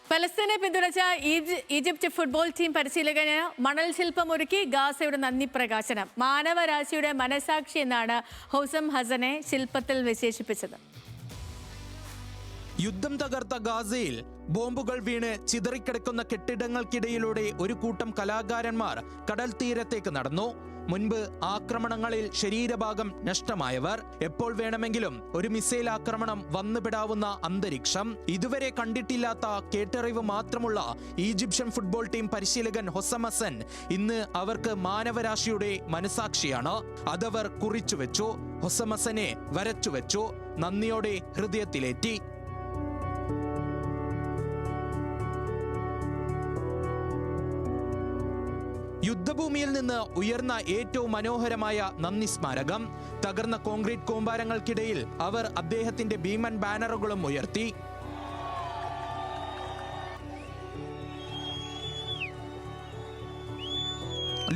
ഫലസ്തീനെ പിന്തുണച്ച Egypt football team പരിശീലകന് മണൽ ശില്പമൊരുക്കി ഗാസയുടെ നന്ദി പ്രകാശനം. മാനവരാശിയുടെ മനസാക്ഷി എന്നാണ് ഹൊസം ഹസനെ ശില്പത്തിൽ വിശേഷിപ്പിച്ചത്. യുദ്ധം തകർത്ത ഗാസയിൽ ബോംബുകൾ വീണ് ചിതറിക്കിടക്കുന്ന കെട്ടിടങ്ങൾക്കിടയിലൂടെ ഒരു കൂട്ടം കലാകാരന്മാർ കടൽ തീരത്തേക്ക് നടന്നു. മുൻപ് ആക്രമണങ്ങളിൽ ശരീരഭാഗം നഷ്ടമായവർ, എപ്പോൾ വേണമെങ്കിലും ഒരു മിസൈൽ ആക്രമണം വന്നുപെടാവുന്ന അന്തരീക്ഷം, ഇതുവരെ കണ്ടിട്ടില്ലാത്ത കേട്ടറിവ് മാത്രമുള്ള ഈജിപ്ഷ്യൻ ഫുട്ബോൾ ടീം പരിശീലകൻ ഹൊസം ഹസൻ ഇന്ന് അവർക്ക് മാനവരാശിയുടെ മനസാക്ഷിയാണ്. അതവർ കുറിച്ചുവെച്ചു, ഹൊസം ഹസനെ വരച്ചുവെച്ചു, നന്ദിയോടെ ഹൃദയത്തിലേറ്റി. യുദ്ധഭൂമിയിൽ നിന്ന് ഉയർന്ന ഏറ്റവും മനോഹരമായ നന്ദി സ്മാരകം. തകർന്ന കോൺക്രീറ്റ് കൂമ്പാരങ്ങൾക്കിടയിൽ അവർ അദ്ദേഹത്തിന്റെ ഭീമൻ ബാനറുകളും ഉയർത്തി.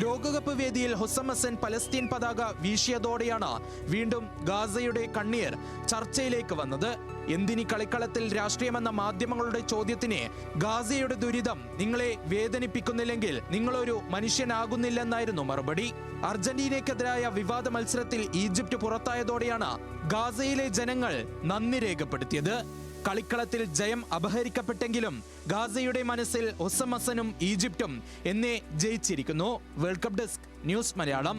ലോകകപ്പ് വേദിയിൽ ഹൊസം ഹസൻ പലസ്തീൻ പതാക വീശിയതോടെയാണ് വീണ്ടും ഗാസയുടെ കണ്ണീർ ചർച്ചയിലേക്ക് വന്നത്. എന്തിനീ കളിക്കളത്തിൽ രാഷ്ട്രീയമെന്ന മാധ്യമങ്ങളുടെ ചോദ്യത്തിന് ഗാസയുടെ ദുരിതം നിങ്ങളെ വേദനിപ്പിക്കുന്നില്ലെങ്കിൽ നിങ്ങളൊരു മനുഷ്യനാകുന്നില്ലെന്നായിരുന്നു മറുപടി. അർജന്റീനയ്ക്കെതിരായ വിവാദ മത്സരത്തിൽ ഈജിപ്ത് പുറത്തായതോടെയാണ് ഗാസയിലെ ജനങ്ങൾ നന്ദി രേഖപ്പെടുത്തിയത്. കളിക്കളത്തിൽ ജയം അപഹരിക്കപ്പെട്ടെങ്കിലും ഗാസയുടെ മനസ്സിൽ ഹൊസം ഹസനും ഈജിപ്തും എന്നേ ജയിച്ചിരിക്കുന്നു. World cup desk, news Malayalam.